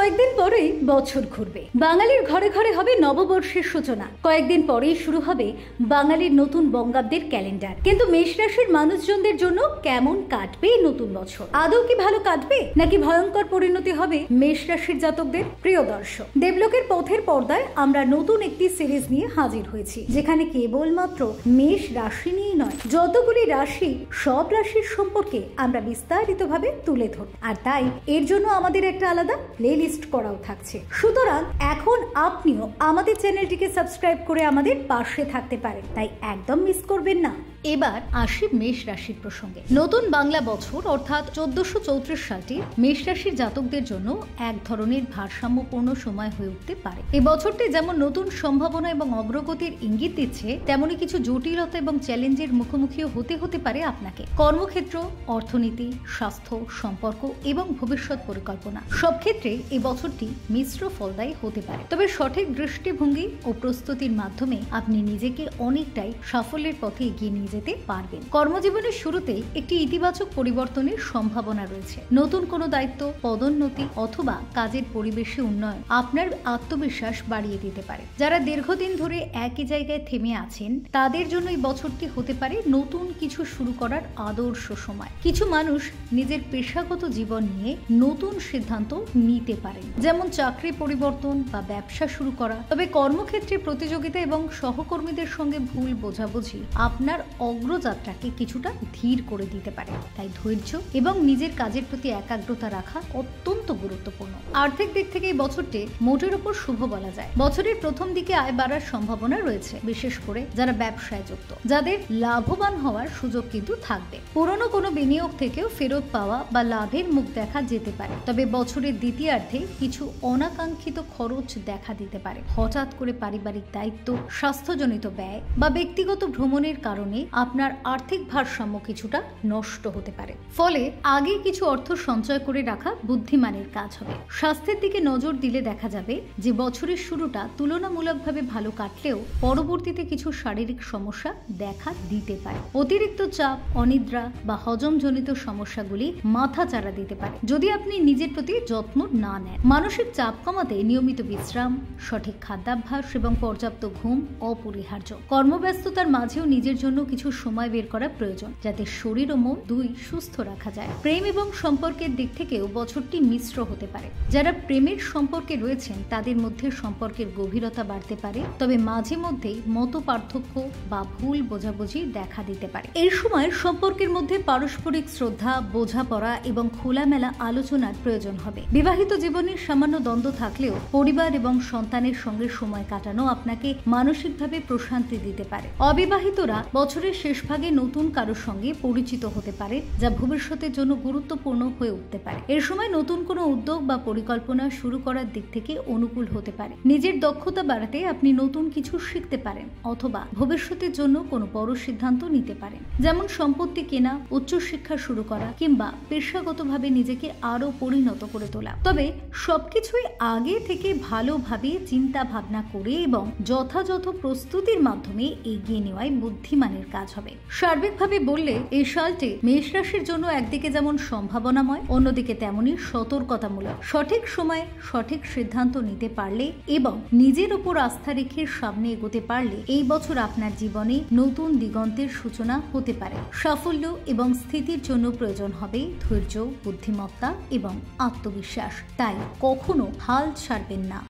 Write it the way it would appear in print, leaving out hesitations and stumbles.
কয়েকদিন পরেই বছর ঘুরবে। বাঙালির ঘরে ঘরে হবে নববর্ষের সূচনা। কয়েকদিন পরেই শুরু হবে বাঙালির নতুন বঙ্গাব্দের ক্যালেন্ডার। কিন্তু মেষ রাশির মানুষজনদের জন্য কেমন কাটবে এই নতুন বছর? আদৌ কি ভালো কাটবে, নাকি ভয়ঙ্কর পরিণতি হবে মেষ রাশির জাতকদের? প্রিয় দর্শক, দেবলোকের পথের পর্দায় আমরা নতুন একটি সিরিজ নিয়ে হাজির হয়েছি, যেখানে কেবলমাত্র মেষ রাশি নিয়েই নয়, যতগুলি রাশি, সব রাশির সম্পর্কে আমরা বিস্তারিতভাবে তুলে ধরব। আর তাই এর জন্য আমাদের একটা আলাদা প্লেলিস্ট করাও থাকছে। সুতরাং এখন আপনিও আমাদের চ্যানেলটিকে সাবস্ক্রাইব করে আমাদের পাশে থাকতে পারেন, তাই একদম মিস করবেন না। এবার আসি মেষ রাশির প্রসঙ্গে। নতুন বাংলা বছর অর্থাৎ 1434 সালটি মেষ রাশির জাতকদের জন্য এক ধরনের ভারসাম্যপূর্ণ সময় হয়ে উঠতে পারে। এই বছরটি যেমন নতুন সম্ভাবনা এবং অগ্রগতির ইঙ্গিত দিচ্ছে, তেমনি কিছু জটিলতা এবং চ্যালেঞ্জের মুখোমুখিও হতে পারে আপনাকে। কর্মক্ষেত্র, অর্থনীতি, স্বাস্থ্য, সম্পর্ক এবং ভবিষ্যৎ পরিকল্পনা সব ক্ষেত্রে এই বছরটি মিশ্র ফলদায়ী হতে পারে। তবে সঠিক দৃষ্টিভঙ্গি ও প্রস্তুতির মাধ্যমে আপনি নিজেকে অনেকটাই সাফল্যের পথে এগিয়ে নিয়ে যেতে পারবেন। কর্মজীবনের শুরুতেই একটি ইতিবাচক পরিবর্তনের সম্ভাবনা রয়েছে। নতুন কোনো দায়িত্ব, পদোন্নতি অথবা কাজের পরিবেশে উন্নয়ন আপনার আত্মবিশ্বাস বাড়িয়ে দিতে পারে। যারা দীর্ঘদিন ধরে একই জায়গায় থেমে আছেন, তাদের জন্য এই বছরটি হতে পারে নতুন কিছু শুরু করার আদর্শ সময়। কিছু মানুষ নিজের পেশাগত জীবন নিয়ে নতুন সিদ্ধান্ত নিতে পারেন, যেমন চাকরি পরিবর্তন বা ব্যবসা শুরু করা। তবে কর্মক্ষেত্রে প্রতিযোগিতা এবং সহকর্মীদের সঙ্গে ভুল বোঝাবুঝি আপনার অগ্রযাত্রাকে কিছুটা ধীর করে দিতে পারে। তাই ধৈর্য এবং নিজের কাজের প্রতি একাগ্রতা রাখা অত্যন্ত গুরুত্বপূর্ণ। আর্থিক দিক থেকে এই বছরটি মোটের উপর শুভ বলা যায়। বছরের প্রথম দিকে আয় বাড়ার সম্ভাবনা রয়েছে, বিশেষ করে যারা ব্যবসায় যুক্ত, যাদের লাভবান হওয়ার সুযোগ কিন্তু থাকবে। পুরনো কোনো বিনিয়োগ থেকেও ফেরত পাওয়া বা লাভের মুখ দেখা যেতে পারে। তবে বছরের দ্বিতীয়ার্ধে কিছু অনাকাঙ্ক্ষিত খরচ দেখা দিতে পারে। হঠাৎ করে পারিবারিক দায়িত্ব, স্বাস্থ্যজনিত ব্যয় বা ব্যক্তিগত ভ্রমণের কারণে আপনার আর্থিক ভারসাম্য কিছুটা নষ্ট হতে পারে। ফলে আগে কিছু অর্থ সঞ্চয় করে রাখা বুদ্ধিমানের কাজ হবে। স্বাস্থ্যের দিকে নজর দিলে দেখা যাবে যে বছরের শুরুটা তুলনামূলকভাবে ভালো কাটলেও পরবর্তীতে কিছু শারীরিক সমস্যা দেখা দিতে পারে। অতিরিক্ত চাপ, অনিদ্রা বা হজমজনিত সমস্যাগুলি মাথাচাড়া দিতে পারে যদি আপনি নিজের প্রতি যত্ন না নেন। মানসিক চাপ কমাতে নিয়মিত বিশ্রাম, সঠিক খাদ্যাভ্যাস এবং পর্যাপ্ত ঘুম অপরিহার্য। কর্মব্যস্ততার মাঝেও নিজের জন্য কিছু সময় বের করা প্রয়োজন, যাতে শরীর ও মন দুই সুস্থ রাখা যায়। প্রেম এবং সম্পর্কের দিক থেকেও বছরটি মিশ্র হতে পারে। যারা প্রেমের সম্পর্কে রয়েছেন, তাদের মধ্যে সম্পর্কের গভীরতা বাড়তে পারে, তবে মাঝে মধ্যেই মত পার্থক্য বা ভুল বোঝাবুঝি দেখা দিতে পারে। এই সময় সম্পর্কের মধ্যে পারস্পরিক শ্রদ্ধা, বোঝাপড়া এবং খোলামেলা আলোচনার প্রয়োজন হবে। বিবাহিত জীবনের সামান্য দ্বন্দ্ব থাকলেও পরিবার এবং সন্তানের সঙ্গে সময় কাটানো আপনাকে মানসিকভাবে প্রশান্তি দিতে পারে। অবিবাহিতরা বছরের শেষ ভাগে নতুন কারোর সঙ্গে পরিচিত হতে পারে, যা ভবিষ্যতের জন্য গুরুত্বপূর্ণ হয়ে উঠতে পারে। এর সময় নতুন কোনো উদ্যোগ বা পরিকল্পনা শুরু করার দিক থেকে অনুকূল হতে পারে। নিজের দক্ষতা বাড়াতে আপনি নতুন কিছু শিখতে পারেন অথবা ভবিষ্যতের জন্য কোনো বড় সিদ্ধান্ত নিতে পারেন, যেমন সম্পত্তি কেনা, উচ্চশিক্ষা শুরু করা কিংবা পেশাগতভাবে নিজেকে আরো পরিণত করে তোলা। তবে সবকিছুই আগে থেকে ভালোভাবে চিন্তা ভাবনা করে এবং যথাযথ প্রস্তুতির মাধ্যমে এগিয়ে নেওয়াই বুদ্ধিমানের কাজ হবে। সার্বিকভাবে বললে এই সালটি মেষ রাশির জন্য একদিকে যেমন সম্ভাবনাময়, অন্যদিকে তেমনি সতর্কতামূলক। সঠিক সময়ে সঠিক সিদ্ধান্ত নিতে পারলে এবং নিজের উপর আস্থা রেখে সামনে এগোতে পারলে এই বছর আপনার জীবনে নতুন দিগন্তের সূচনা হতে পারে। সাফল্য এবং স্থিতির জন্য প্রয়োজন হবে ধৈর্য, বুদ্ধিমত্তা এবং আত্মবিশ্বাস। তাই কখনো হাল ছাড়বেন না।